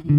Good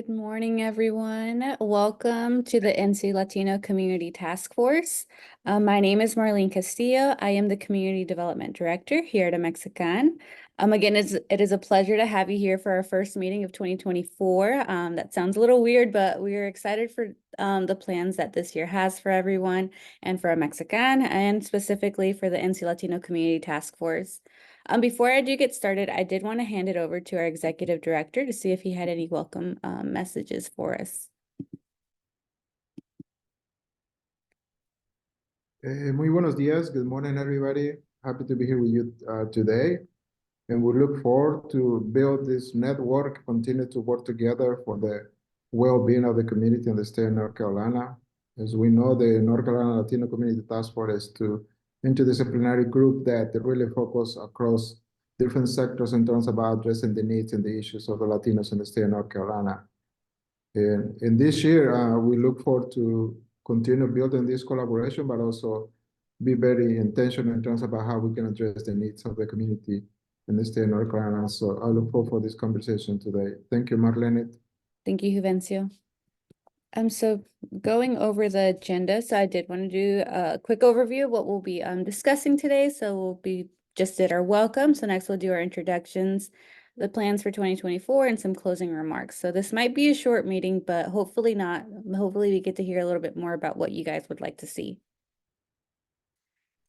morning, everyone. Welcome to the NC Latino Community Task Force. My name is Marlene Castillo. I am the Community Development Director here at Mexican. Again, it is a pleasure to have you here for our first meeting of 2024. That sounds a little weird, but we are excited for the plans that this year has for everyone and for Mexican, and specifically for the NC Latino Community Task Force. Before I do get started, I did want to hand it over to our executive director to see if he had any welcome messages for us. Muy buenos días. Good morning, everybody. Happy to be here with you today. And we look forward to build this network, continue to work together for the well-being of the community in the state of North Carolina. As we know, the North Carolina Latino Community Task Force is an interdisciplinary group that really focus across different sectors in terms of addressing the needs and the issues of the Latinos in the state of North Carolina. And this year, we look forward to continue building this collaboration, but also be very intentional in terms about how we can address the needs of the community in the state of North Carolina. So I look forward for this conversation today. Thank you, Marlene. Thank you, Juvencio. So going over the agenda, so I did want to do a quick overview of what we'll be discussing today. So just did our welcome. So next we'll do our introductions, the plans for 2024, and some closing remarks. So this might be a short meeting, but hopefully not. Hopefully we get to hear a little bit more about what you guys would like to see.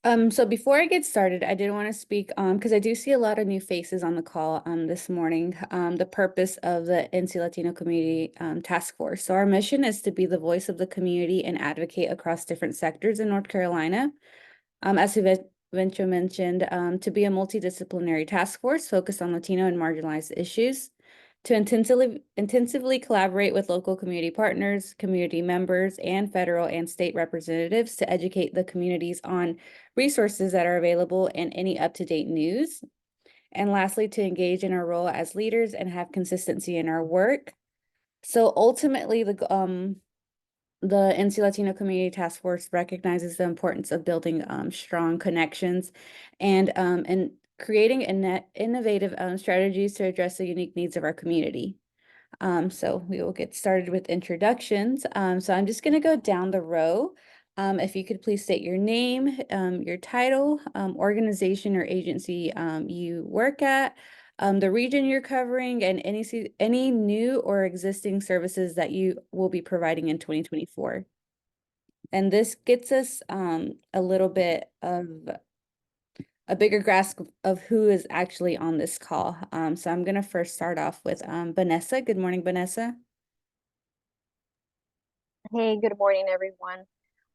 So before I get started, I did want to speak because I do see a lot of new faces on the call this morning. The purpose of the NC Latino Community Task Force. So our mission is to be the voice of the community and advocate across different sectors in North Carolina. As Venture mentioned, to be a multidisciplinary task force focused on Latino and marginalized issues, to intensively collaborate with local community partners, community members, and federal and state representatives to educate the communities on resources that are available and any up-to-date news. And lastly, to engage in our role as leaders and have consistency in our work. So ultimately, the NC Latino Community Task Force recognizes the importance of building strong connections and creating innovative strategies to address the unique needs of our community. So we will get started with introductions. So I'm just going to go down the row. If you could please state your name, your title, organization or agency you work at, the region you're covering, and any new or existing services that you will be providing in 2024. And this gets us a little bit of a bigger grasp of who is actually on this call. So I'm going to first start off with Vanessa. Good morning, Vanessa. Hey, good morning, everyone.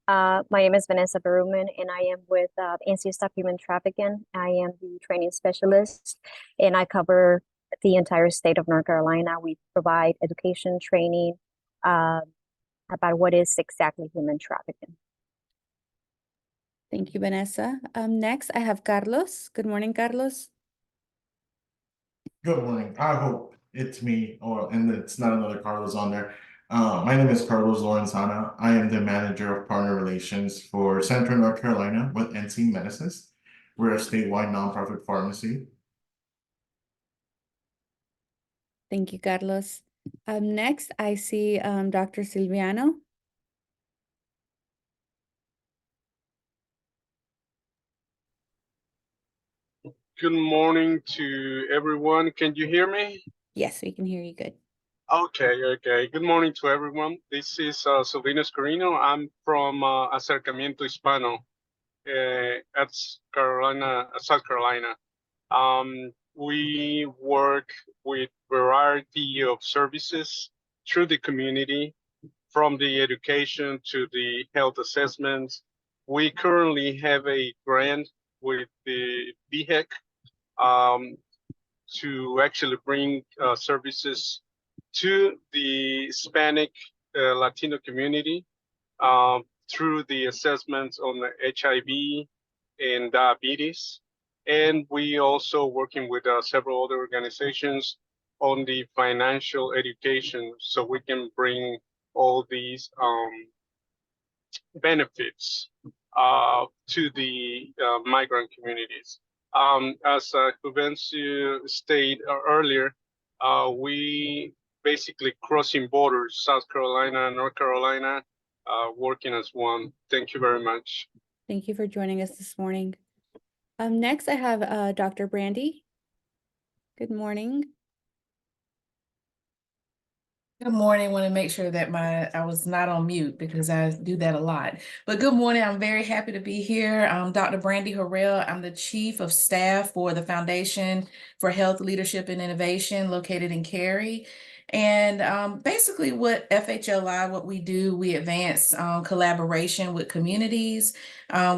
My name is Vanessa Berumen, and I am with NC Stop Human Trafficking. I am the training specialist, and I cover the entire state of North Carolina. We provide education, training about what is exactly human trafficking. Thank you, Vanessa. Next, I have Carlos. Good morning, Carlos. Good morning. I hope it's me, and it's not another Carlos on there. My name is Carlos Lorenzana. I am the manager of partner relations for Central North Carolina with NC Medicines. We're a statewide nonprofit pharmacy. Thank you, Carlos. Next, I see Dr. Silviano. Good morning to everyone. Can you hear me? Yes, we can hear you good. Okay. Good morning to everyone. This is Silvino Scorino. I'm from Acercamiento Hispano at South Carolina. We work with variety of services through the community, from the education to the health assessments. We currently have a grant with the BHEC to actually bring services to the Hispanic Latino community through the assessments on the HIV and diabetes. And we also working with several other organizations on the financial education so we can bring all these benefits to the migrant communities. As Juvencio stated earlier, we basically crossing borders, South Carolina, North Carolina, working as one. Thank you very much. Thank you for joining us this morning. Next I have Dr. Brandy. Good morning. Good morning. Want to make sure that I was not on mute because I do that a lot. But good morning. I'm very happy to be here. I'm Dr. Brandy Harrell. I'm the Chief of Staff for the Foundation for Health, Leadership, and Innovation located in Cary. And basically what FHLI, what we do, we advance collaboration with communities.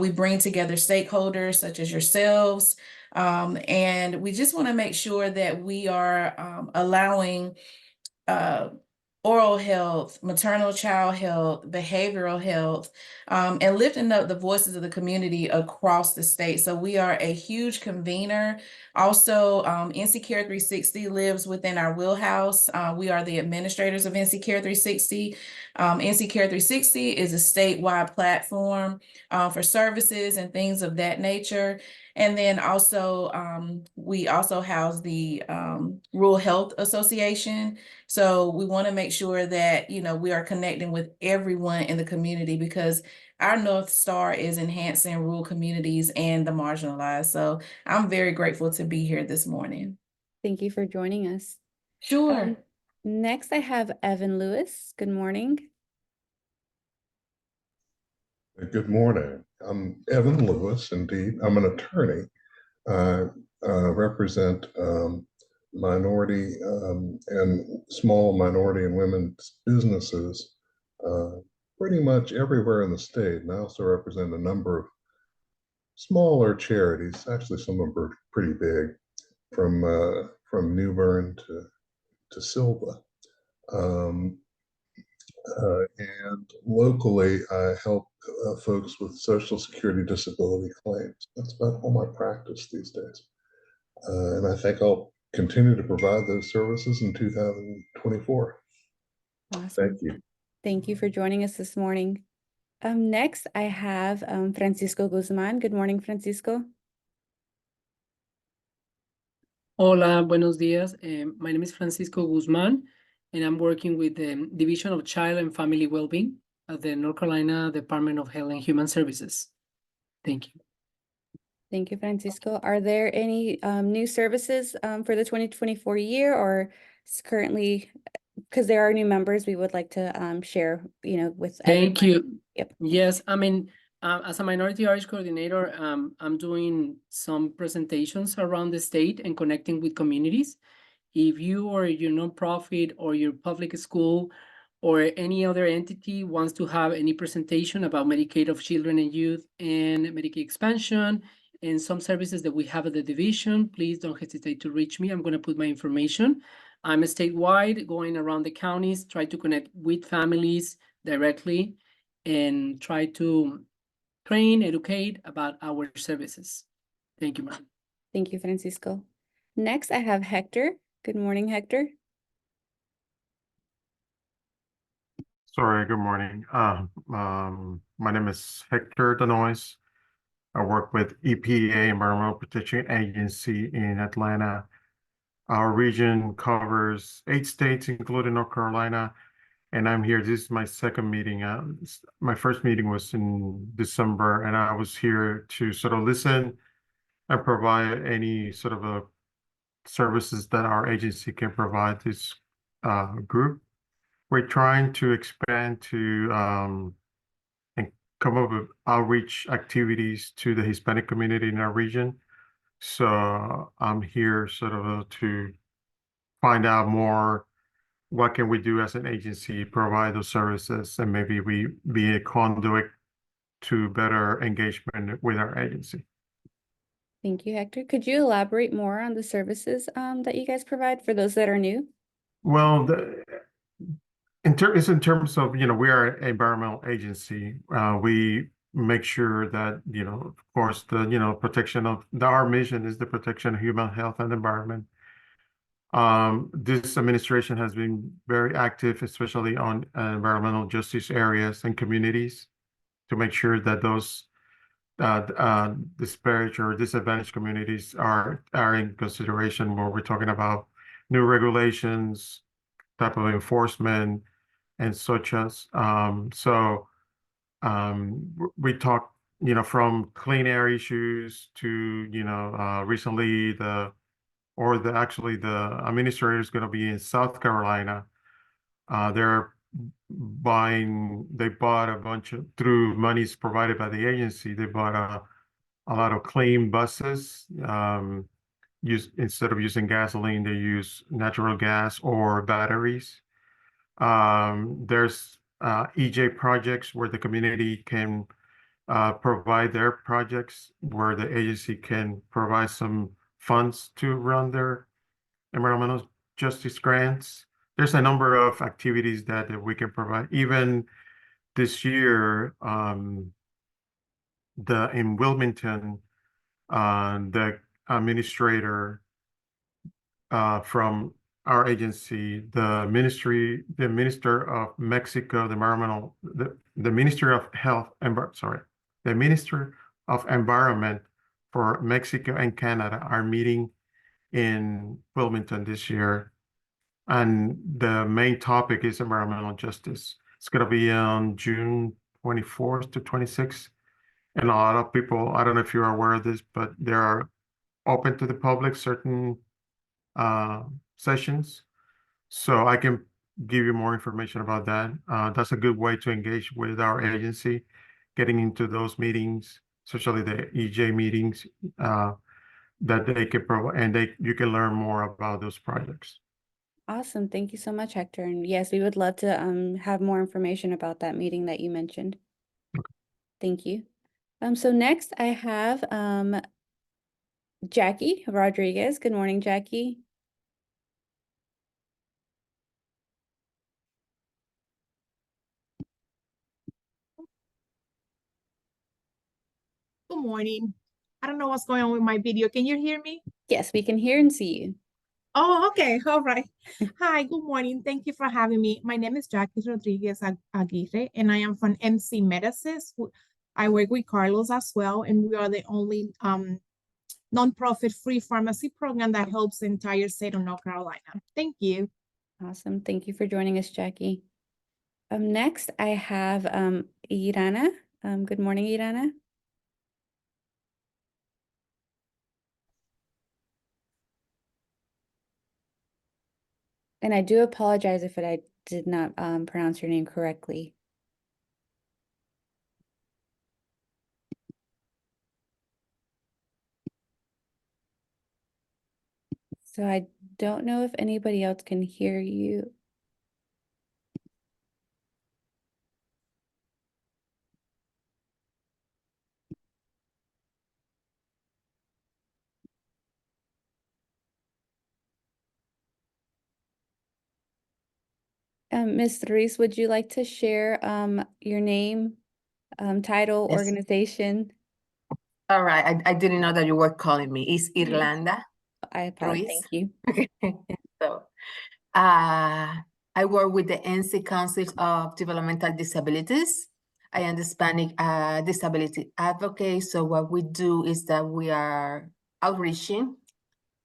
We bring together stakeholders such as yourselves. And we just want to make sure that we are allowing oral health, maternal child health, behavioral health, and lifting up the voices of the community across the state. So we are a huge convener. Also, NC Care 360 lives within our wheelhouse. We are the administrators of NC Care 360. NC Care 360 is a statewide platform for services and things of that nature. And then also, we also house the Rural Health Association. So we want to make sure that, you know, we are connecting with everyone in the community because our North Star is enhancing rural communities and the marginalized. So I'm very grateful to be here this morning. Thank you for joining us. Sure. Next I have Evan Lewis. Good morning. Good morning. I'm Evan Lewis, indeed. I'm an attorney. I represent minority and small minority and women's businesses pretty much everywhere in the state. And I also represent a number of smaller charities. Actually, some of them are pretty big, from New Bern to Silva. And locally, I help folks with Social Security disability claims. That's about all my practice these days. And I think I'll continue to provide those services in 2024. Awesome. Thank you. Thank you for joining us this morning. Next I have Francisco Guzman. Good morning, Francisco. Hola, buenos días. My name is Francisco Guzman, and I'm working with the Division of Child and Family Wellbeing at the North Carolina Department of Health and Human Services. Thank you. Thank you, Francisco. Are there any new services for the 2024 year, or currently, because there are new members, we would like to share, with Thank everyone. you. Yep. Yes, I mean, as a minority Irish coordinator, I'm doing some presentations around the state and connecting with communities. If you or your nonprofit or your public school or any other entity wants to have any presentation about Medicaid of children and youth and Medicaid expansion and some services that we have at the division, please don't hesitate to reach me. I'm going to put my information. I'm statewide, going around the counties, try to connect with families directly and try to train, educate about our services. Thank you, ma'am. Thank you, Francisco. Next, I have Hector. Good morning, Hector. Sorry, good morning. My name is Hector Denoise. I work with EPA, Environmental Protection Agency in Atlanta. Our region covers 8 states, including North Carolina, and I'm here. This is my second meeting. My first meeting was in December, and I was here to sort of listen and provide any sort of services that our agency can provide this group. We're trying to expand to and come up with outreach activities to the Hispanic community in our region. So I'm here sort of to find out more, what can we do as an agency, provide those services, and maybe we be a conduit to better engagement with our agency. Thank you, Hector. Could you elaborate more on the services that you guys provide for those that are new? Well, it's in terms of, we are an environmental agency. We make sure that, of course, the, protection of our mission is the protection of human health and environment. This administration has been very active, especially on environmental justice areas and communities, to make sure that those disparaged or disadvantaged communities are in consideration when we're talking about new regulations, type of enforcement, and such as. We talk, from clean air issues to, recently actually the administrator is going to be in South Carolina. They're they bought a bunch of, through monies provided by the agency, they bought a lot of clean buses. Instead of using gasoline, they use natural gas or batteries. There's EJ projects where the community can provide their projects, where the agency can provide some funds to run their environmental justice grants. There's a number of activities that we can provide. Even this year, in Wilmington, the administrator from our agency, the Minister of Mexico, the Ministry of Health, the Minister of Environment for Mexico and Canada are meeting in Wilmington this year. And the main topic is environmental justice. It's going to be on June 24th to 26th. And a lot of people, I don't know if you're aware of this, but there are open to the public certain sessions. So I can give you more information about that. That's a good way to engage with our agency, getting into those meetings, especially the EJ meetings, that they can provide, and you can learn more about those projects. Awesome. Thank you so much, Hector. And yes, we would love to have more information about that meeting that you mentioned. Okay. Thank you. So next I have Jackie Rodriguez. Good morning, Jackie. Good morning. I don't know what's going on with my video. Can you hear me? Yes, we can hear and see you. Oh, okay. All right. Hi, good morning. Thank you for having me. My name is Jackie Rodriguez Aguirre, and I am from MC Medicines. I work with Carlos as well, and we are the only nonprofit free pharmacy program that helps the entire state of North Carolina. Thank you. Awesome. Thank you for joining us, Jackie. Next, I have Irana. Good morning, Irana. And I do apologize if I did not pronounce your name correctly. So I don't know if anybody else can hear you. Ms. Ruiz, would you like to share your name, title, Yes. organization? All right. I didn't know that you were calling me. It's Irlanda I apologize. Ruiz. Thank you. So, I work with the NC Council of Developmental Disabilities. I am the Hispanic disability advocate. So what we do is that we are outreaching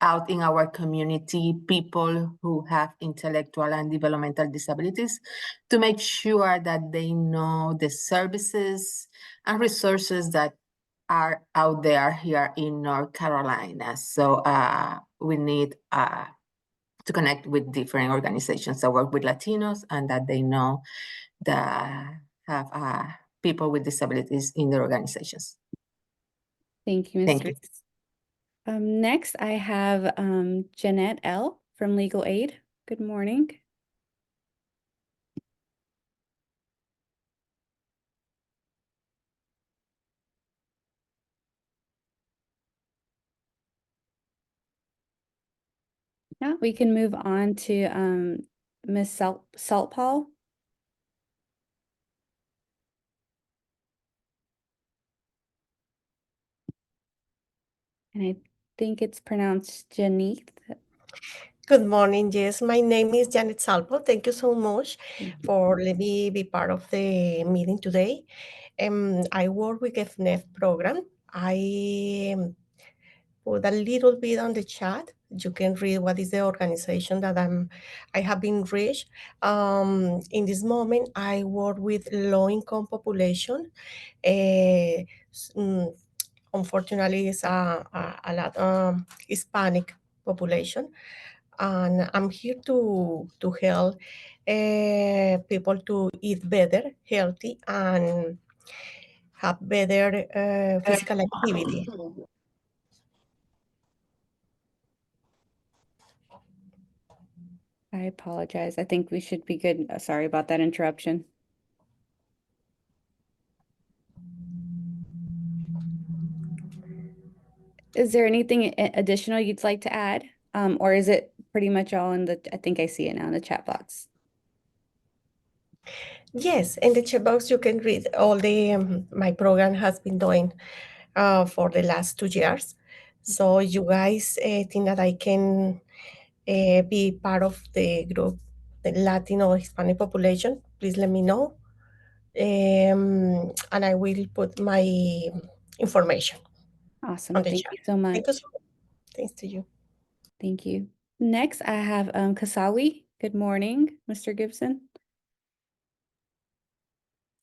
out in our community, people who have intellectual and developmental disabilities, to make sure that they know the services and resources that are out there here in North Carolina. So we need to connect with different organizations that work with Latinos and that they know that have people with disabilities in their organizations. Thank you, Ms. Thank you. Ruiz. Next, I have Jeanette L. from Legal Aid. Good morning. Now we can move on to Ms. Saltpaul. And I think it's pronounced Janeth. Good morning. Yes, my name is Janet Salvo. Thank you so much for letting me be part of the meeting today. I work with FNF program. I put a little bit on the chat. You can read what is the organization that I have been reached. In this moment, I work with low-income population. Uh, Unfortunately, it's a lot Hispanic population, and I'm here to help people to eat better, healthy, and have better physical activity. I apologize. I think we should be good. Sorry about that interruption. Is there anything additional you'd like to add? Or is it pretty much all in I think I see it now in the chat box. Yes, in the chat box you can read all the my program has been doing for the last 2 years. So you guys think that I can be part of the group, the Latino Hispanic population, please let me know. And I will put my information Awesome. on the Thank chat. you so much. Thank you so much. Thanks to you. Thank you. Next, I have Kasawi. Good morning, Mr. Gibson.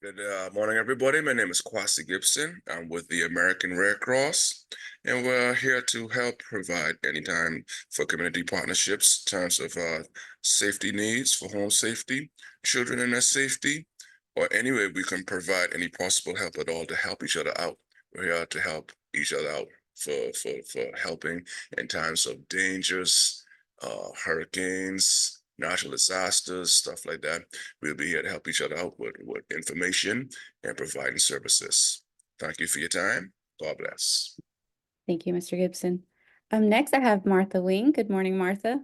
Good morning, everybody. My name is Kwasi Gibson. I'm with the American Red Cross, and we're here to help provide anytime for community partnerships, in terms of safety needs for home safety, children and their safety, or any way we can provide any possible help at all to help each other out. We're here to help each other out for helping in times of dangers, hurricanes, natural disasters, stuff like that. We'll be here to help each other out with information and providing services. Thank you for your time. God bless. Thank you, Mr. Gibson. Next, I have Martha Wing. Good morning, Martha.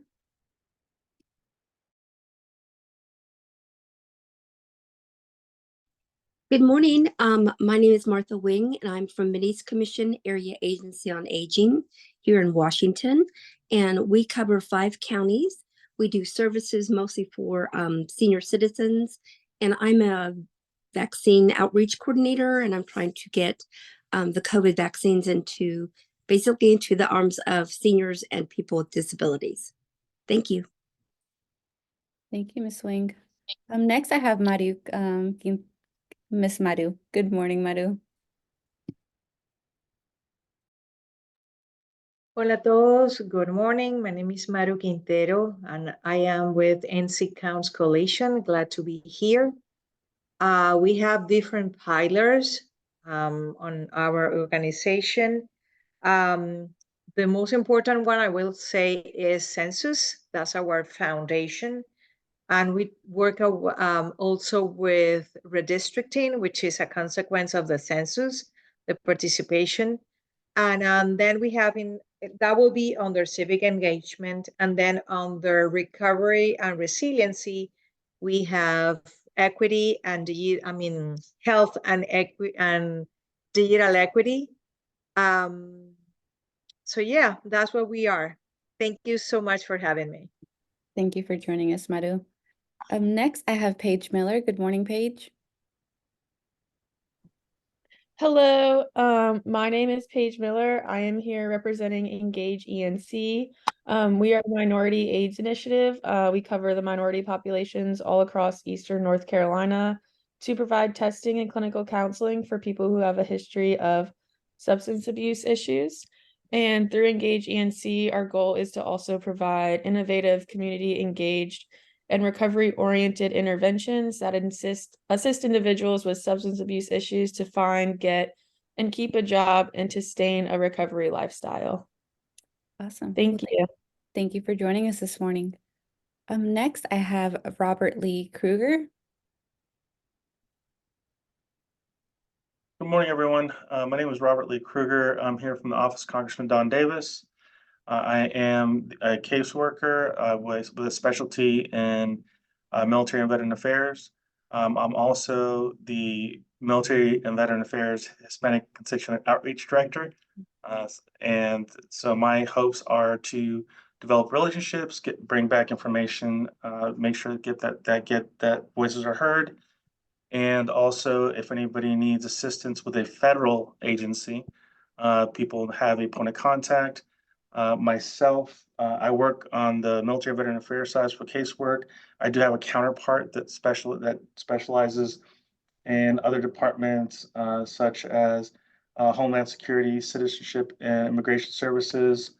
Good morning. My name is Martha Wing, and I'm from Mideast Commission Area Agency on Aging here in Washington. And we cover 5 counties. We do services mostly for senior citizens. And I'm a vaccine outreach coordinator, and I'm trying to get the COVID vaccines basically into the arms of seniors and people with disabilities. Thank you. Thank you, Ms. Wing. Next, I have Maru, Miss Maru. Good morning, Maru. Hola a todos. Good morning. My name is Maru Quintero, and I am with NC Counts Coalition. Glad to be here. We have different pillars on our organization. The most important one I will say is census. That's our foundation. And we work also with redistricting, which is a consequence of the census, the participation. And then we have that will be under civic engagement. And then under recovery and resiliency, we have equity and health and digital equity. So yeah, that's what we are. Thank you so much for having me. Thank you for joining us, Maru. Next, I have Paige Miller. Good morning, Paige. Hello, my name is Paige Miller. I am here representing Engage ENC. We are the Minority AIDS Initiative. We cover the minority populations all across Eastern North Carolina to provide testing and clinical counseling for people who have a history of substance abuse issues. And through Engage ENC, our goal is to also provide innovative, community engaged, and recovery-oriented interventions that assist individuals with substance abuse issues to find, get, and keep a job and to sustain a recovery lifestyle. Awesome. Thank you. Thank you for joining us this morning. Next, I have Robert Lee Kruger. Good morning, everyone. My name is Robert Lee Kruger. I'm here from the Office of Congressman Don Davis. I am a caseworker with a specialty in military and veteran affairs. I'm also the Military and Veteran Affairs Hispanic Constituent Outreach Director. And so my hopes are to develop relationships, bring back information, make sure that voices are heard. And also, if anybody needs assistance with a federal agency, people have a point of contact. Myself, I work on the military veteran affairs side for casework. I do have a counterpart that specializes in other departments, such as Homeland Security, Citizenship and Immigration Services.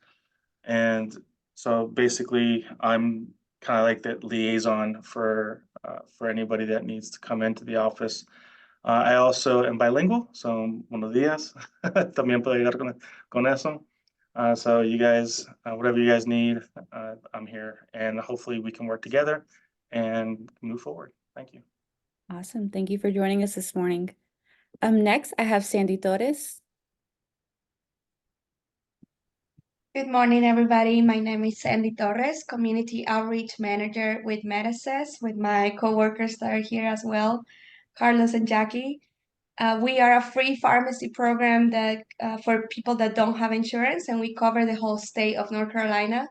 And so basically, I'm kind of like the liaison for anybody that needs to come into the office. I also am bilingual, so buenos días. También puedo ayudar con eso. So you guys, whatever you guys need, I'm here, and hopefully we can work together and move forward. Thank you. Awesome. Thank you for joining us this morning. Next, I have Sandy Torres. Good morning, everybody. My name is Sandy Torres, Community Outreach Manager with Medices, with my coworkers that are here as well, Carlos and Jackie. We are a free pharmacy program that for people that don't have insurance, and we cover the whole state of North Carolina.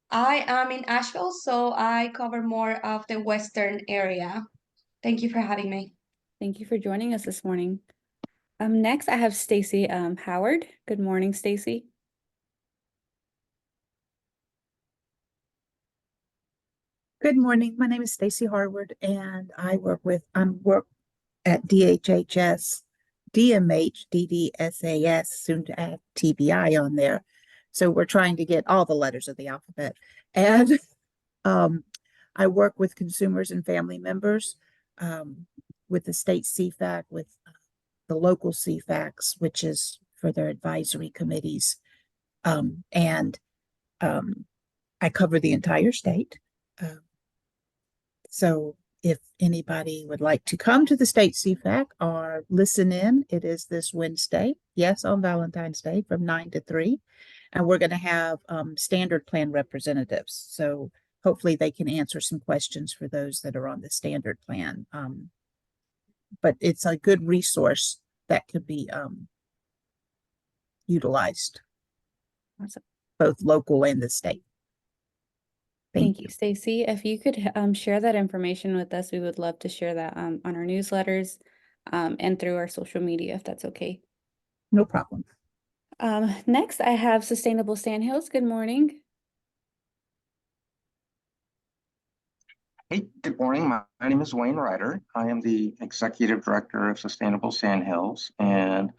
I am in Asheville, so I cover more of the western area. Thank you for having me. Thank you for joining us this morning. Next, I have Stacy Howard. Good morning, Stacy. Good morning. My name is Stacy Harward, and I work at DHHS, DMH, DDSAS, soon to add TBI on there. So we're trying to get all the letters of the alphabet. And I work with consumers and family members, with the state CFAC, with the local CFACs, which is for their advisory committees. I cover the entire state. So if anybody would like to come to the state CFAC or listen in, it is this Wednesday, yes, on Valentine's Day from 9 to 3. And we're going to have standard plan representatives. So hopefully they can answer some questions for those that are on the standard plan. But it's a good resource that could be utilized, Awesome. both local and the state. Thank you, Stacy. If you could share that information with us, we would love to share that on our newsletters and through our social media, if that's okay. No problem. Next, I have Sustainable Sandhills. Good morning. Hey, good morning. My name is Wayne Ryder. I am the Executive Director of Sustainable Sandhills. And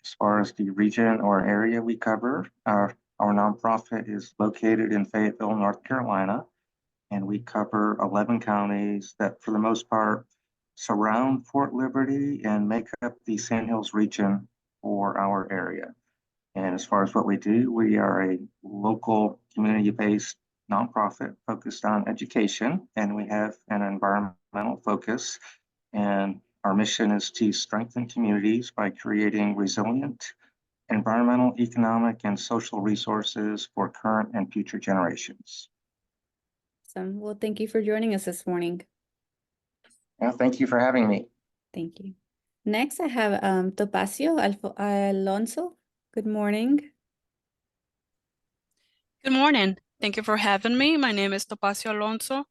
as far as the region or area we cover, our nonprofit is located in Fayetteville, North Carolina, and we cover 11 counties that, for the most part, surround Fort Liberty and make up the Sandhills region for our area. And as far as what we do, we are a local community-based nonprofit focused on education, and we have an environmental focus. And our mission is to strengthen communities by creating resilient environmental, economic, and social resources for current and future generations. Awesome. Well, thank you for joining us this morning. Well, thank you for having me. Thank you. Next, I have Topacio Alonso. Good morning. Good morning. Thank you for having me. My name is Topacio Alonso.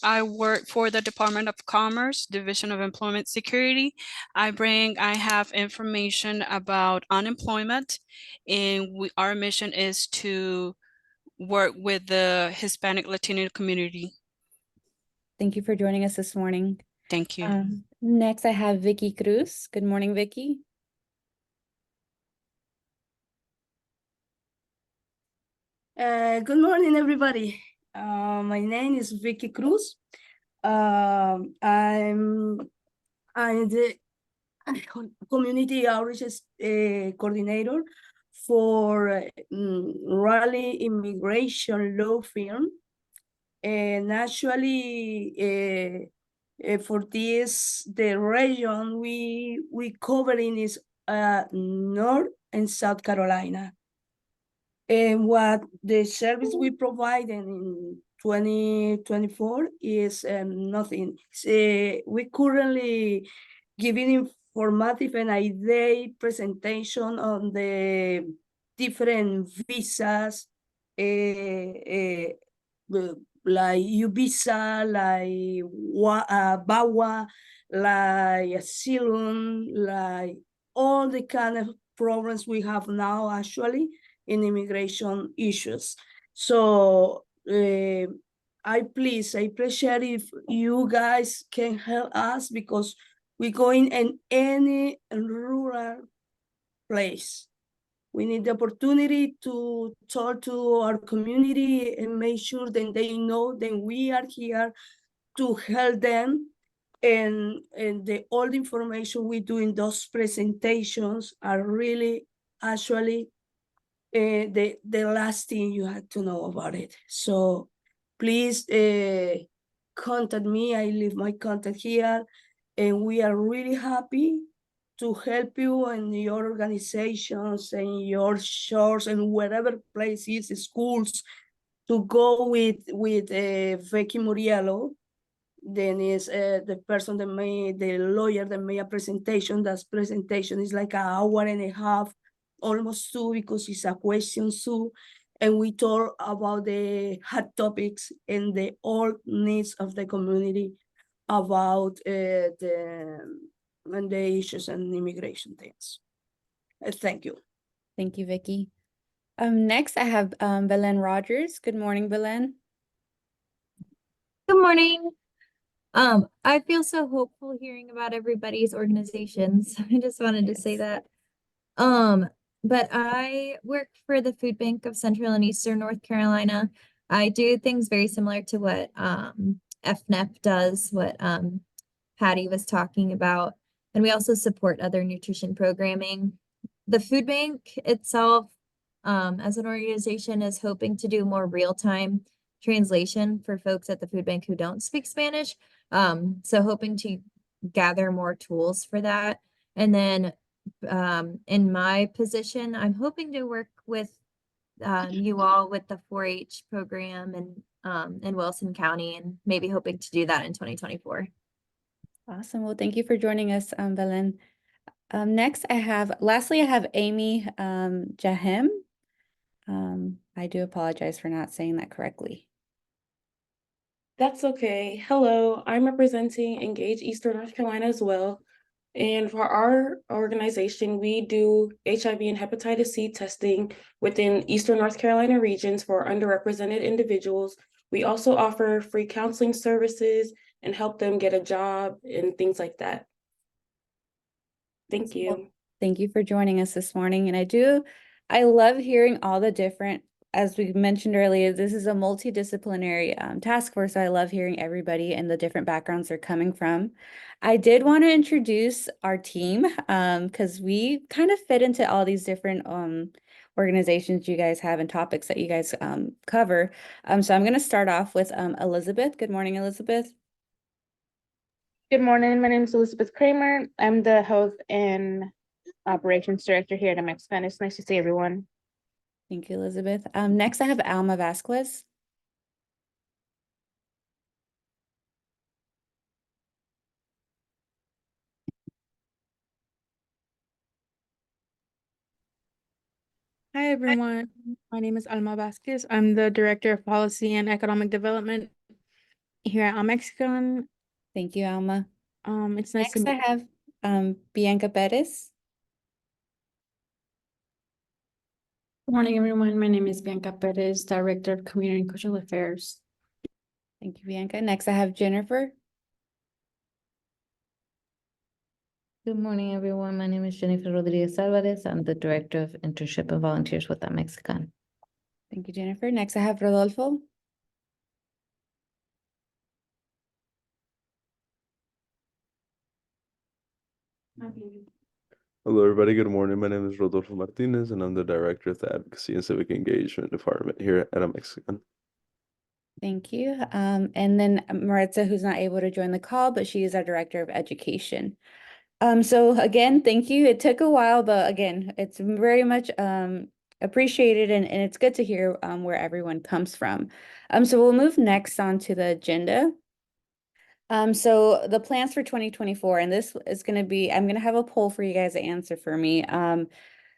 I work for the Department of Commerce, Division of Employment Security. I have information about unemployment, and our mission is to work with the Hispanic Latino community. Thank you for joining us this morning. Thank you. Next, I have Vicky Cruz. Good morning, Vicky. Good morning, everybody. My name is Vicky Cruz. I'm the community outreach coordinator for Raleigh Immigration Law Firm. And actually, for the region we covering is North and South Carolina. And what the service we provide in 2024 is nothing. We currently giving informative and ID presentation on the different visas like Ubisa, like BAWA, like asylum, like all the kind of problems we have now actually in immigration issues. So I appreciate if you guys can help us because we're going in any rural place. We need the opportunity to talk to our community and make sure that they know that we are here to help them. And all the information we do in those presentations are really actually the last thing you had to know about it. So please contact me. I leave my contact here, and we are really happy to help you and your organizations and your shores and wherever places, schools, to go with Vicky Muriello. Then is the person that made, the lawyer that made a presentation. That presentation is like an hour and a half, almost two, because it's a question too. And we talk about the hot topics and the all needs of the community about the issues and immigration things. Thank you. Thank you, Vicky. Next I have Belen Rogers. Good morning, Belen. Good morning. I feel so hopeful hearing about everybody's organizations. I just wanted to say that. But I work for the Food Bank of Central and Eastern North Carolina. I do things very similar to what FNEP does, what Patty was talking about. And we also support other nutrition programming. The food bank itself, as an organization, is hoping to do more real-time translation for folks at the food bank who don't speak Spanish. So hoping to gather more tools for that. And then in my position, I'm hoping to work with you all with the 4-H program and in Wilson County, and maybe hoping to do that in 2024. Awesome. Well, thank you for joining us, Belen. Lastly, I have Amy Jahem. I do apologize for not saying that correctly. That's okay. Hello, I'm representing Engage Eastern North Carolina as well. And for our organization, we do HIV and hepatitis C testing within Eastern North Carolina regions for underrepresented individuals. We also offer free counseling services and help them get a job and things like that. Thank you. Well, thank you for joining us this morning. And I love hearing all the different, as we mentioned earlier, this is a multidisciplinary task force. So I love hearing everybody and the different backgrounds they're coming from. I did want to introduce our team because we kind of fit into all these different organizations you guys have and topics that you guys cover. So I'm going to start off with Elizabeth. Good morning, Elizabeth. Good morning. My name is Elizabeth Kramer. I'm the Health and Operations Director here at Mexican. It's nice to see everyone. Thank you, Elizabeth. Next, I have Alma Vasquez. Hi, everyone. My name is Alma Vasquez. I'm the Director of Policy and Economic Development here at Mexican. Thank you, Alma. It's nice to Next, I meet have Bianca Perez. Good morning, everyone. My name is Bianca Perez, Director of Community and Cultural Affairs. Thank you, Bianca. Next, I have Jennifer. Good morning, everyone. My name is Jennifer Rodriguez Alvarez. I'm the Director of Internship and Volunteers with Mexican. Thank you, Jennifer. Next, I have Rodolfo. Hello, everybody. Good morning. My name is Rodolfo Martinez, and I'm the Director of the Advocacy and Civic Engagement Department here at Mexican. Thank you. And then Maritza, who's not able to join the call, but she is our Director of Education. So again, thank you. It took a while, but again, it's very much appreciated, and it's good to hear where everyone comes from. So we'll move next on to the agenda. So the plans for 2024, and this is going to be, I'm going to have a poll for you guys to answer for me.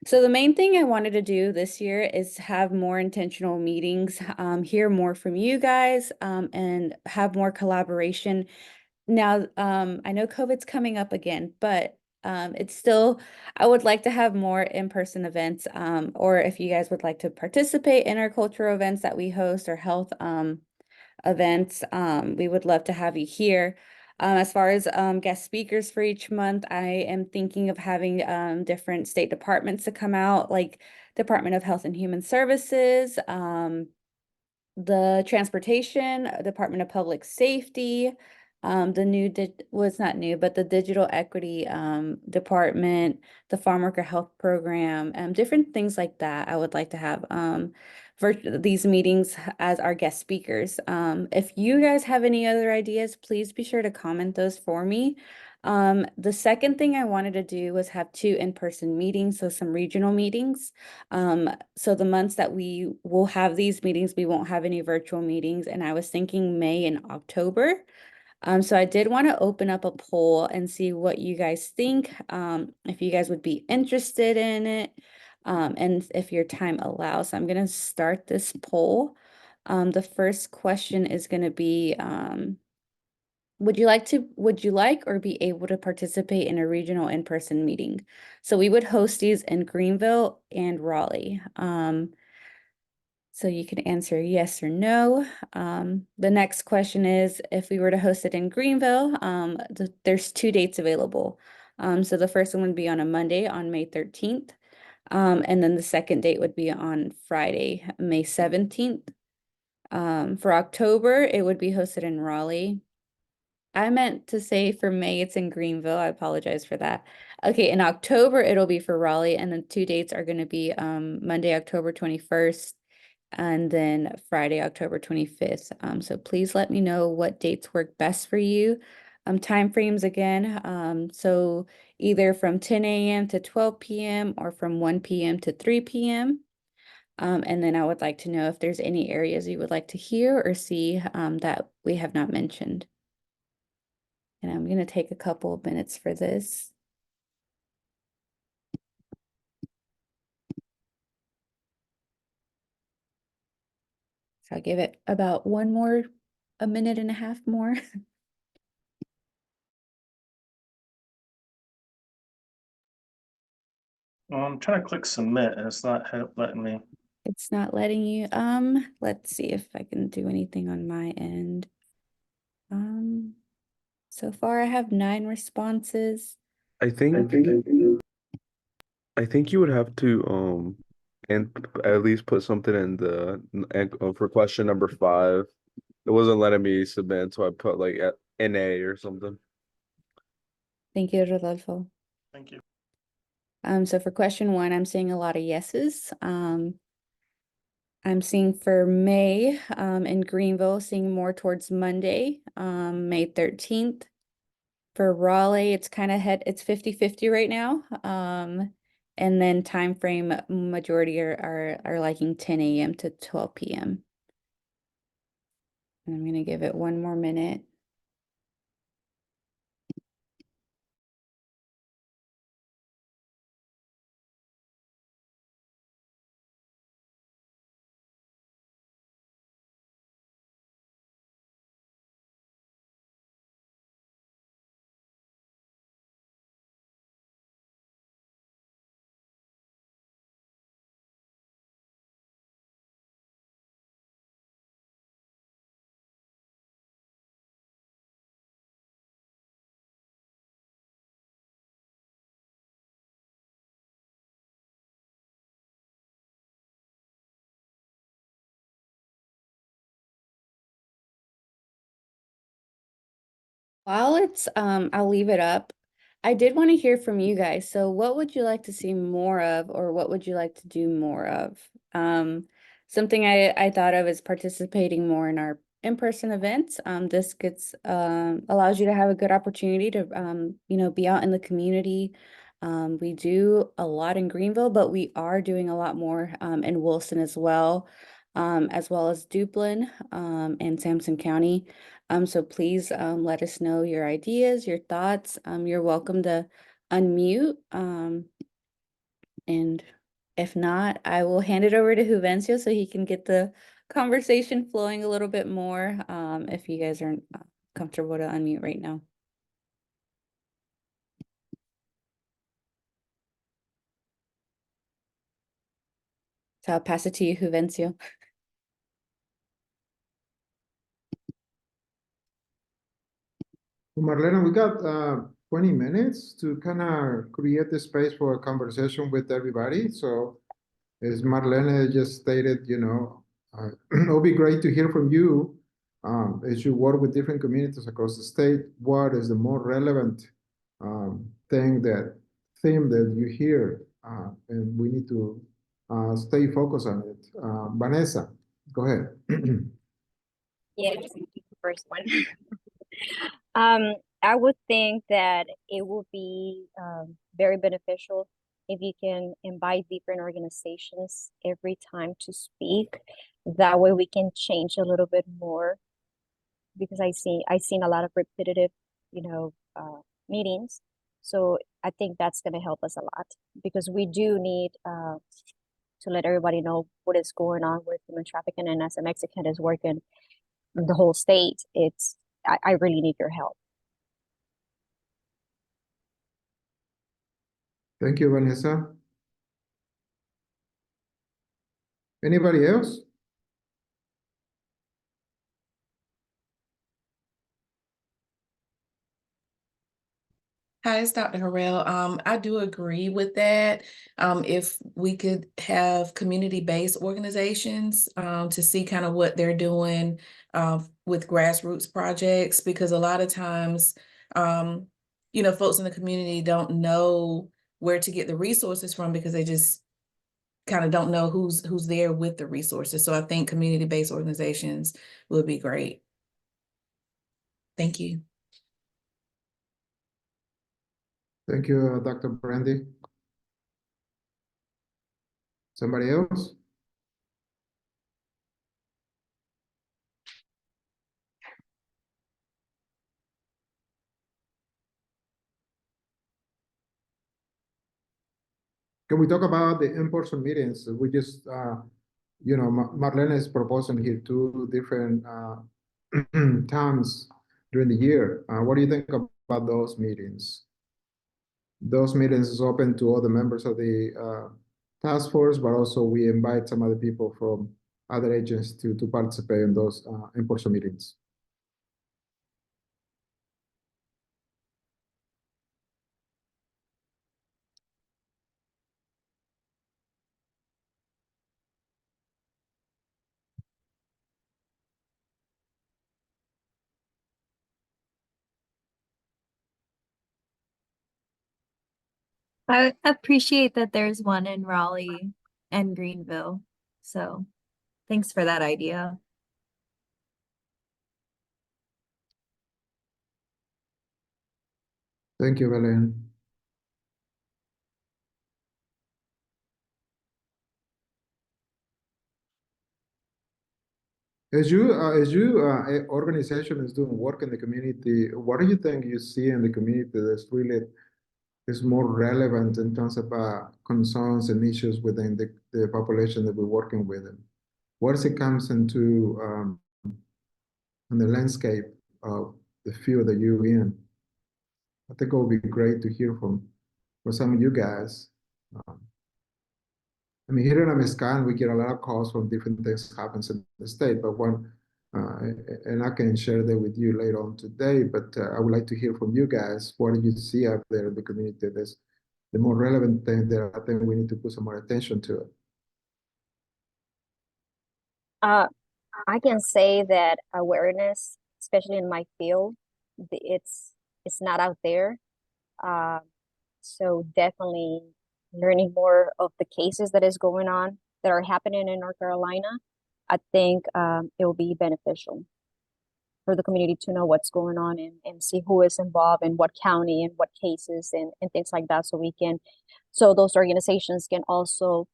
So the main thing I wanted to do this year is have more intentional meetings, hear more from you guys, and have more collaboration. Now, I know COVID's coming up again, but it's still, I would like to have more in-person events, or if you guys would like to participate in our cultural events that we host or health events, we would love to have you here. As far as guest speakers for each month, I am thinking of having different state departments to come out, like Department of Health and Human Services, the Transportation, Department of Public Safety, the new, well, it's not new, but the Digital Equity Department, the Farm Worker Health Program, different things like that. I would like to have these meetings as our guest speakers. If you guys have any other ideas, please be sure to comment those for me. The second thing I wanted to do was have 2 in-person meetings, so some regional meetings. So the months that we will have these meetings, we won't have any virtual meetings, and I was thinking May and October. So I did want to open up a poll and see what you guys think, if you guys would be interested in it, and if your time allows. So I'm going to start this poll. The first question is going to be, would you like or be able to participate in a regional in-person meeting? So we would host these in Greenville and Raleigh. So you can answer yes or no. The next question is, if we were to host it in Greenville, there's 2 dates available. So the first one would be on a Monday on May 13th. And then the second date would be on Friday, May 17th. For October, it would be hosted in Raleigh. I meant to say for May, it's in Greenville. I apologize for that. Okay, in October, it'll be for Raleigh, and the 2 dates are going to be Monday, October 21st, and then Friday, October 25th. So please let me know what dates work best for you. Time frames again, so either from 10 a.m. to 12 p.m. or from 1 p.m. to 3 p.m. And then I would like to know if there's any areas you would like to hear or see that we have not mentioned. And I'm going to take a couple of minutes for this. So I'll give it about a minute and a half more. Well, I'm trying to click submit and it's not letting me. It's not letting you, let's see if I can do anything on my end. So far I have 9 responses. I think you would have to and at least put something in the for question number 5. It wasn't letting me submit, so I put like NA or something. Thank you, Rodolfo. Thank you. So for question 1, I'm seeing a lot of yeses. I'm seeing for May, in Greenville, seeing more towards Monday, May 13th. For Raleigh, it's kind of it's 50-50 right now. And then time frame majority are liking 10 a.m. to 12 p.m. And I'm gonna give it 1 more minute. While it's, I'll leave it up. I did want to hear from you guys. So what would you like to see more of, or what would you like to do more of? Something I thought of is participating more in our in-person events. This allows you to have a good opportunity to, be out in the community. We do a lot in Greenville, but we are doing a lot more in Wilson as well as Duplin and Sampson County. So please let us know your ideas, your thoughts. You're welcome to unmute. And if not, I will hand it over to Juvencio so he can get the conversation flowing a little bit more, if you guys aren't comfortable to unmute right now. So I'll pass it to you, Juvencio. Marlena, we got 20 minutes to kind of create the space for a conversation with everybody. So as Marlena just stated, it'll be great to hear from you as you work with different communities across the state. What is the more relevant theme that you hear? And we need to stay focused on it. Vanessa, go ahead. Yeah, just the first one. I would think that it would be very beneficial if you can invite different organizations every time to speak. That way we can change a little bit more, because I've seen a lot of repetitive, meetings. So I think that's going to help us a lot, because we do need to let everybody know what is going on with human trafficking. And as a Mexican is working the whole state, I really need your help. Thank you, Vanessa. Anybody else? Hi, it's Dr. Harrell. I do agree with that. If we could have community-based organizations to see kind of what they're doing with grassroots projects, because a lot of times, folks in the community don't know where to get the resources from, because they just kind of don't know who's there with the resources. So I think community-based organizations would be great. Thank you. Thank you, Dr. Brandy. Somebody else? Can we talk about the in-person meetings? We just, Marlena is proposing here 2 different times during the year. What do you think about those meetings? Those meetings is open to all the members of the task force, but also we invite some other people from other agents to participate in those in-person meetings. I appreciate that there's one in Raleigh and Greenville. So thanks for that idea. Thank you, Belen. As you organization is doing work in the community, what do you think you see in the community that's really is more relevant in terms of concerns and issues within the population that we're working with? And what it comes into in the landscape of the field that you're in? I think it would be great to hear from some of you guys. I mean, here in Amiscan, we get a lot of calls from different things happens in the state, but and I can share that with you later on today, but I would like to hear from you guys. What do you see out there in the community that's the more relevant thing that I think we need to put some more attention to it? I can say that awareness, especially in my field, it's not out there. So definitely learning more of the cases that is going on that are happening in North Carolina. I think it will be beneficial for the community to know what's going on and see who is involved in what county and what cases and things like that. So those organizations can also,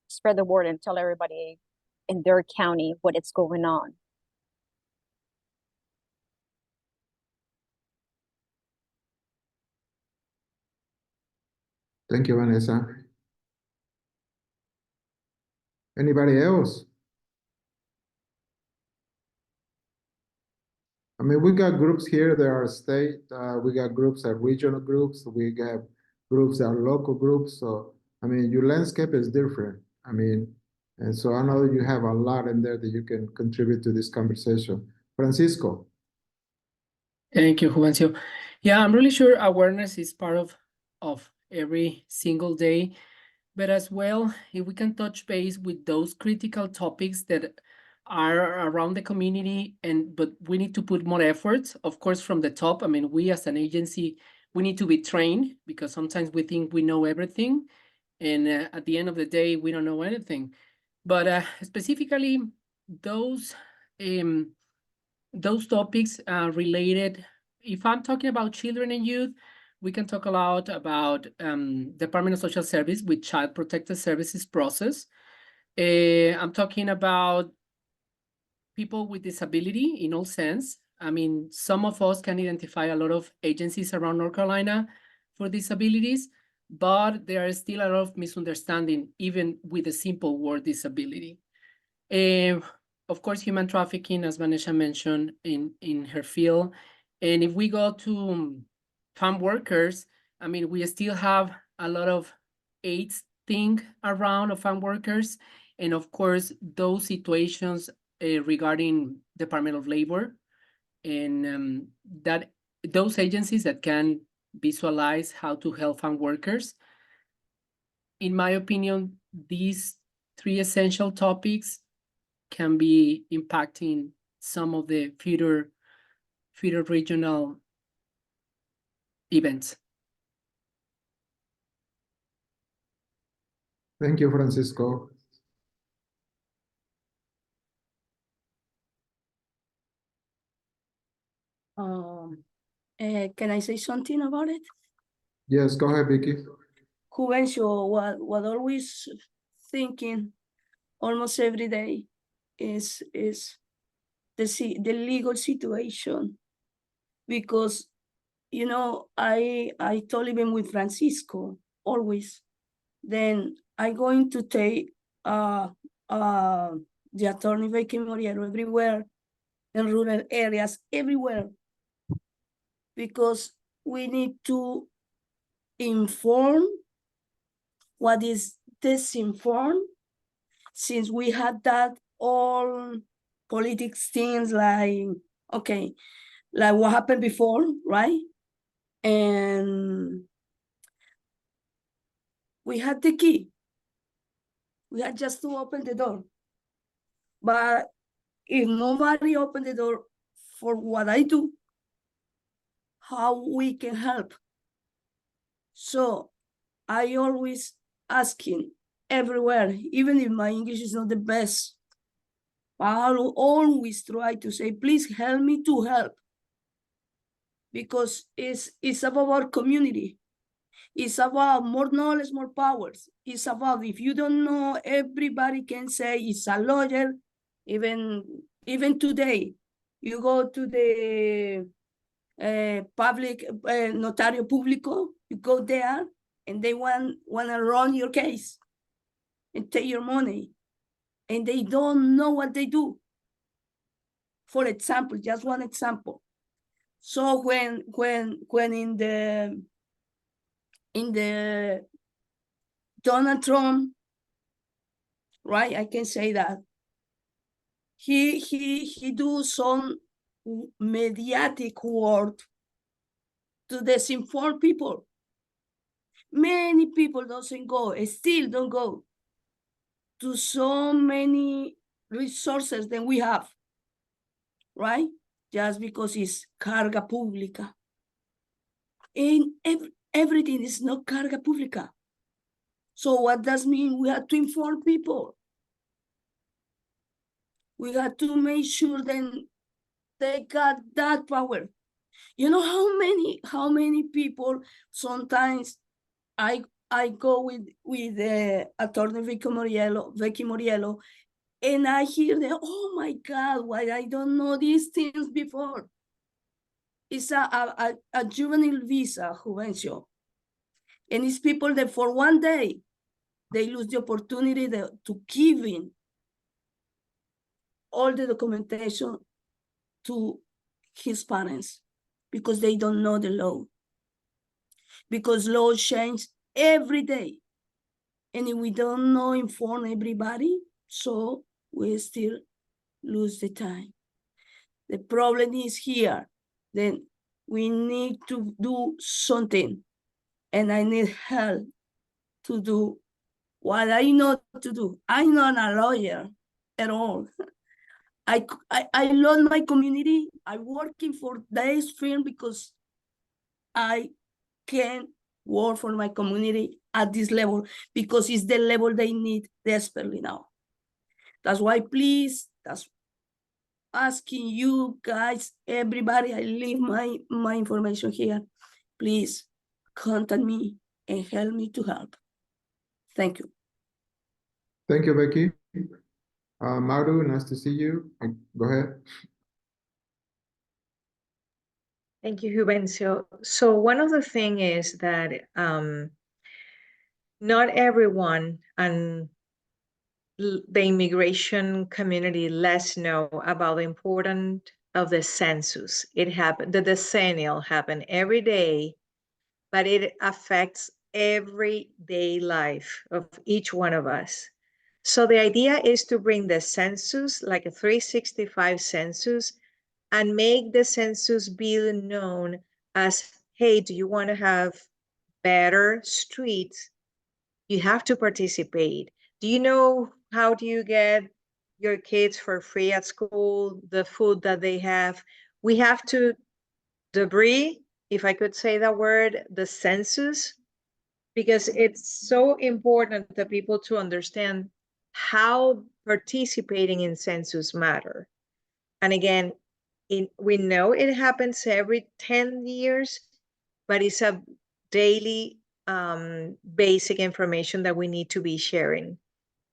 spread the word and tell everybody in their county what is going on. Thank you, Vanessa. Anybody else? I mean, we got groups here that are state, we got groups that are regional groups, we got groups that are local groups. So, I mean, your landscape is different. I mean, and so I know you have a lot in there that you can contribute to this conversation. Francisco. Thank you, Juvencio. Yeah, I'm really sure awareness is part of every single day, but as well, if we can touch base with those critical topics that are around the community, but we need to put more efforts, of course, from the top. I mean, we as an agency, we need to be trained because sometimes we think we know everything, and at the end of the day, we don't know anything. But specifically, those um, those topics related, if I'm talking about children and youth, we can talk a lot about Department of Social Service with Child Protective Services process. I'm talking about people with disability in all sense. I mean, some of us can identify a lot of agencies around North Carolina for disabilities, but there is still a lot of misunderstanding, even with the simple word disability. Uh, of course, human trafficking, as Vanessa mentioned in her field. And if we go to farm workers, I mean, we still have a lot of AIDS thing around of farm workers. And of course, those situations regarding Department of Labor and that those agencies that can visualize how to help farm workers. In my opinion, these three essential topics can be impacting some of the future regional events. Thank you, Francisco. Can I say something about it? Yes, go ahead, Vicky. Juvencio, what always thinking almost every day is the legal situation, because you know I told even with Francisco always, then I'm going to take the attorney Vicky Moriero everywhere in rural areas everywhere, because we need to inform what is disinformed, since we had that all politics things like, okay, like what happened before, right? And we had the key. We had just to open the door. But if nobody opened the door for what I do, how we can help? So I always asking everywhere, even if my English is not the best, I'll always try to say, please help me to help. Because it's about our community. It's about more knowledge, more powers. It's about, if you don't know, everybody can say it's a lawyer. Even today, you go to the public notario público, you go there and they want to run your case and take your money, and they don't know what they do. For example, just one example. So when in the Donald Trump, right? I can say that he do some mediatic work to disinform people. Many people still don't go to so many resources than we have, right? Just because it's carga pública. And everything is not carga pública. So what does mean? We have to inform people. We have to make sure then they got that power. You know how many people sometimes I go with attorney Vicky Moriello, and I hear them, oh my God, why I don't know these things before. It's a juvenile visa, Juvencio. And it's people that for one day, they lose the opportunity to giving all the documentation to his parents because they don't know the law. Because law change every day. And if we don't know, inform everybody, so we still lose the time. The problem is here. Then we need to do something. And I need help to do what I know to do. I'm not a lawyer at all. I love my community. I'm working for this firm because I can work for my community at this level because it's the level they need desperately now. That's why, please, that's asking you guys, everybody, I leave my information here. Please contact me and help me to help. Thank you. Thank you, Becky. Maru, nice to see you. Go ahead. Thank you, Juvencio. So one of the things is that not everyone and the immigration community less know about the importance of the census. It happened, the decennial happen every day, but it affects everyday life of each one of us. So the idea is to bring the census, like a 365 census, and make the census be known as, hey, do you want to have better streets? You have to participate. Do you know how do you get your kids for free at school, the food that they have? We have to debris, if I could say that word, the census, because it's so important that people to understand how participating in census matter. And again, we know it happens every 10 years, but it's a daily basic information that we need to be sharing.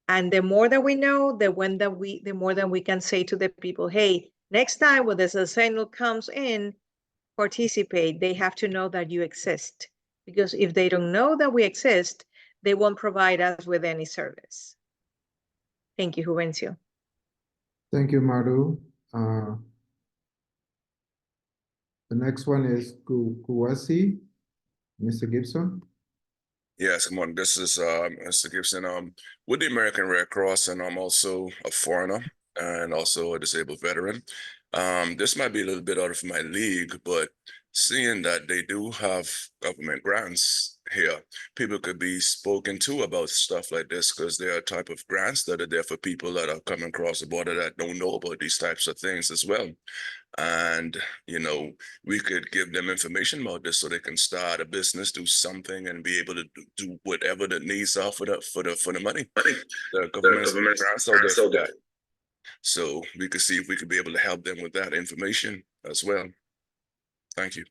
And the more that we know, the more that we can say to the people, hey, next time when the decennial comes in, participate. They have to know that you exist. Because if they don't know that we exist, they won't provide us with any service. Thank you, Juvencio. Thank you, Maru. The next one is Kuwasi, Mr. Gibson. Yes, good morning. This is Mr. Gibson. With the American Red Cross, and I'm also a foreigner and also a disabled veteran. This might be a little bit out of my league, but seeing that they do have government grants here, people could be spoken to about stuff like this because there are type of grants that are there for people that are coming across the border that don't know about these types of things as well. And we could give them information about this so they can start a business, do something, and be able to do whatever the needs are for the money. The government's grants out there for that. So we could see if we could be able to help them with that information as well. Thank you.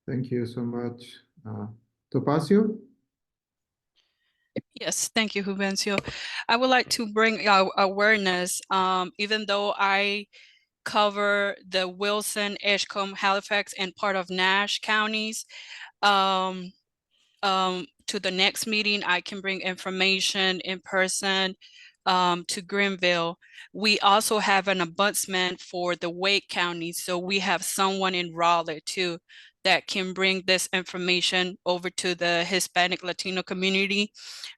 Thank you so much. Topacio? Yes, thank you, Juvencio. I would like to bring awareness, even though I cover the Wilson, Edgecombe, Halifax, and part of Nash counties. To the next meeting, I can bring information in person to Greenville. We also have an ombudsman for the Wake County, so we have someone in Raleigh too that can bring this information over to the Hispanic Latino community.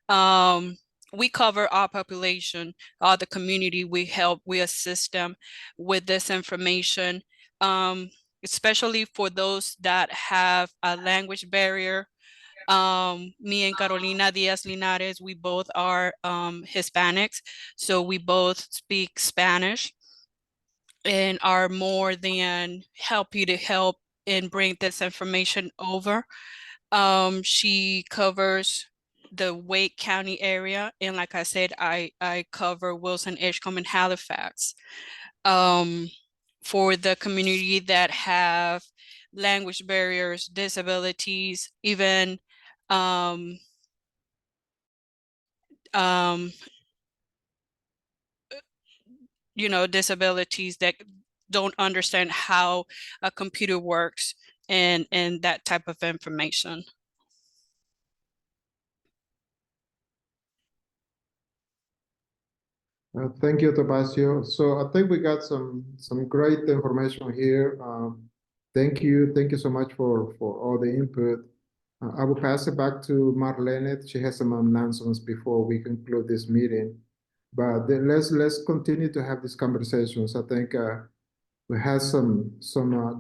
We cover our population, all the community. We help, we assist them with this information, especially for those that have a language barrier. Me and Carolina Diaz Linares, we both are Hispanics, so we both speak Spanish and are more than happy to help and bring this information over. She covers the Wake County area, and like I said, I cover Wilson, Edgecombe, and Halifax. For the community that have language barriers, disabilities, even um, disabilities that don't understand how a computer works. and that type of information. Thank you, Topacio. So I think we got some great information here. Thank you so much for all the input. I will pass it back to Marlene. She has some announcements before we conclude this meeting. But then let's continue to have these conversations. I think we have some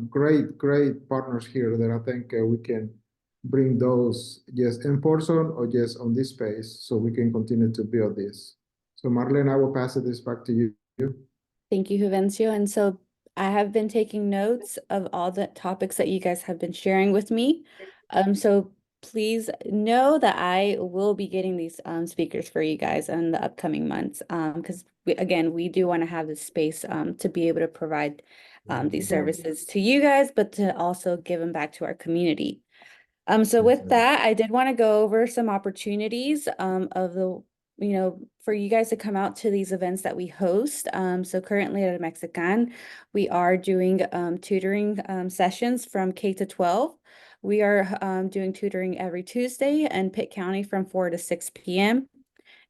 great partners here that I think we can bring those just in person or just on this space so we can continue to build this. So Marlene, I will pass this back to you. Thank you, Juvencio. And so I have been taking notes of all the topics that you guys have been sharing with me. So please know that I will be getting these speakers for you guys in the upcoming months. Because again, we do want to have this space to be able to provide these services to you guys, but to also give them back to our community. So with that, I did want to go over some opportunities of the, for you guys to come out to these events that we host. So currently at Mexican, we are doing tutoring sessions from K to 12. We are doing tutoring every Tuesday in Pitt County from 4 to 6 p.m.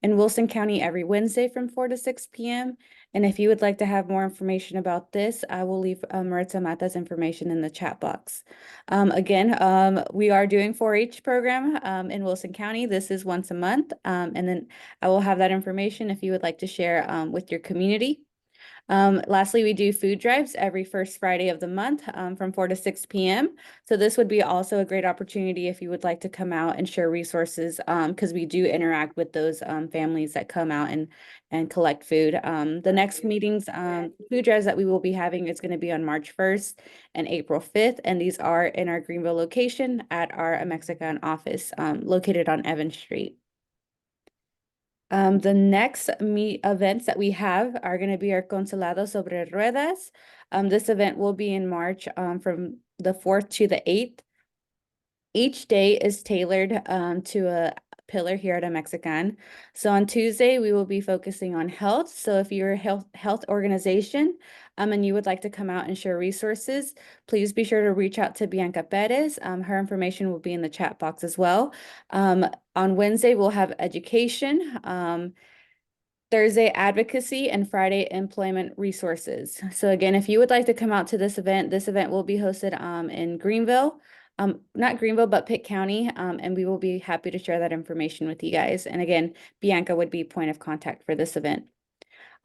In Wilson County every Wednesday from 4 to 6 p.m. And if you would like to have more information about this, I will leave Maritza Mata's information in the chat box. Again, we are doing 4-H program in Wilson County. This is once a month. And then I will have that information if you would like to share with your community. Lastly, we do food drives every first Friday of the month from 4 to 6 p.m. So this would be also a great opportunity if you would like to come out and share resources because we do interact with those families that come out and collect food. The next meetings, food drives that we will be having is going to be on March 1st and April 5th. And these are in our Greenville location at our Mexican office located on Evans Street. The next events that we have are going to be our Consulado sobre Ruedas. This event will be in March from the 4th to the 8th. Each day is tailored to a pillar here at a Mexican. So on Tuesday, we will be focusing on health. So if you're a health organization and you would like to come out and share resources, please be sure to reach out to Bianca Perez. Her information will be in the chat box as well. On Wednesday, we'll have education. Thursday, advocacy, and Friday, employment resources. So again, if you would like to come out to this event will be hosted in Greenville. Not Greenville, but Pitt County, and we will be happy to share that information with you guys. And again, Bianca would be point of contact for this event.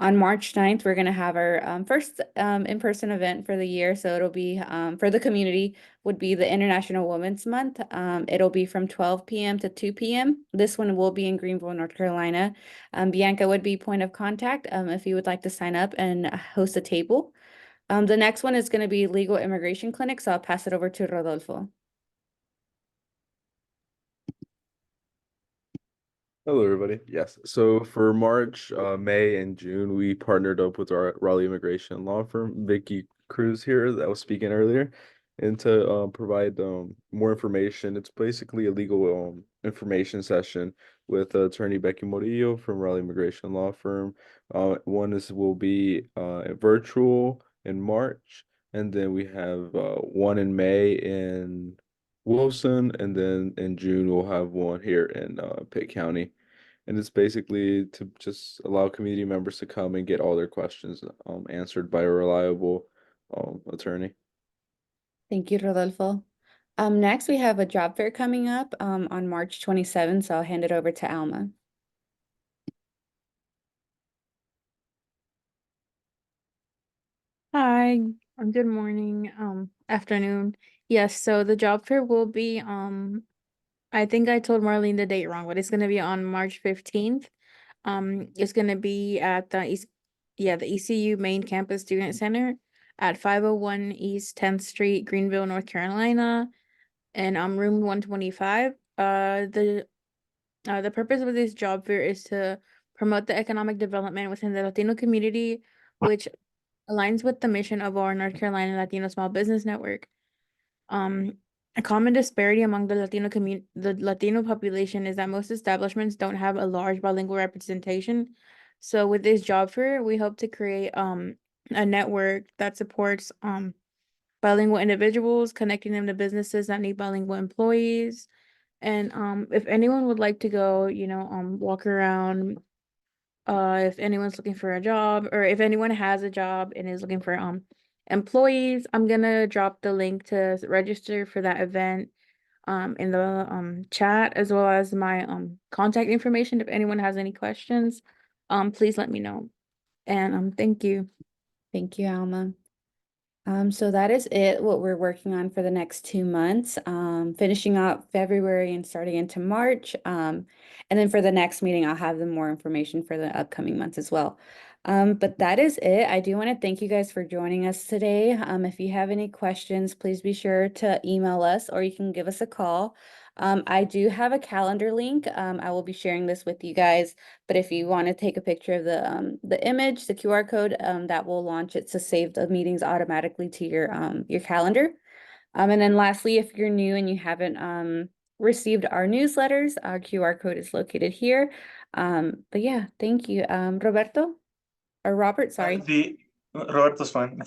On March 9th, we're going to have our first in-person event for the year. So it'll be for the community would be the International Women's Month. It'll be from 12 p.m. to 2 p.m. This one will be in Greenville, North Carolina. Bianca would be point of contact if you would like to sign up and host a table. The next one is going to be Legal Immigration Clinic. So I'll pass it over to Rodolfo. Hello, everybody. Yes. So for March, May, and June, we partnered up with our Raleigh immigration law firm, Vicky Cruz here that was speaking earlier, and to provide more information. It's basically a legal information session with attorney Becky Morillo from Raleigh immigration law firm. Will be virtual in March, and then we have one in May in Wilson, and then in June we'll have one here in Pitt County. And it's basically to just allow community members to come and get all their questions answered by a reliable attorney. Thank you, Rodolfo. Next, we have a job fair coming up on March 27th, so I'll hand it over to Alma. Hi, good morning, afternoon. Yes, so the job fair will be, I think I told Marlene the date wrong, but it's gonna be on March 15th. It's gonna be at the the ECU Main Campus Student Center at 501 East 10th Street, Greenville, North Carolina, and room 125. The purpose of this job fair is to promote the economic development within the Latino community, which aligns with the mission of our North Carolina Latino Small Business Network. A common disparity among the Latino population is that most establishments don't have a large bilingual representation. So with this job fair, we hope to create a network that supports bilingual individuals, connecting them to businesses that need bilingual employees. And if anyone would like to go, walk around, if anyone's looking for a job, or if anyone has a job and is looking for employees, I'm gonna drop the link to register for that event in the chat, as well as my contact information. If anyone has any questions, please let me know. And thank you. Thank you, Alma. So that is it, what we're working on for the next 2 months, finishing up February and starting into March. And then for the next meeting, I'll have the more information for the upcoming months as well. But that is it. I do want to thank you guys for joining us today. If you have any questions, please be sure to email us or you can give us a call. I do have a calendar link. I will be sharing this with you guys, but if you want to take a picture of the image, the QR code, that will launch it to save the meetings automatically to your calendar. And then lastly, if you're new and you haven't received our newsletters, our QR code is located here. But yeah, thank you. Roberto or Robert, sorry. Roberto's fine.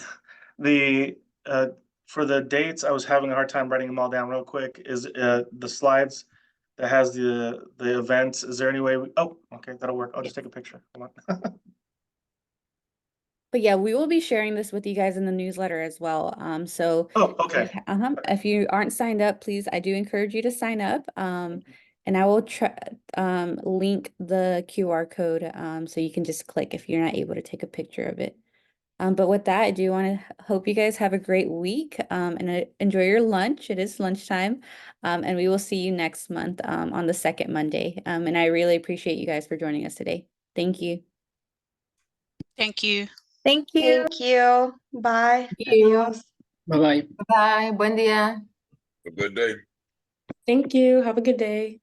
The for the dates, I was having a hard time writing them all down real quick. Is the slides that has the events? Is there any way? Oh, okay, that'll work. I'll just take a picture. Hold on. But yeah, we will be sharing this with you guys in the newsletter as well. Oh, okay. If you aren't signed up, please, I do encourage you to sign up. And I will try link the QR code so you can just click if you're not able to take a picture of it. But with that, I do want to hope you guys have a great week and enjoy your lunch. It is lunchtime. And we will see you next month on the second Monday. And I really appreciate you guys for joining us today. Thank you. Thank you. Thank you. Thank you. Bye. Thank you. Adios. Bye-bye. Bye, buen día. A good day. Thank you. Have a good day.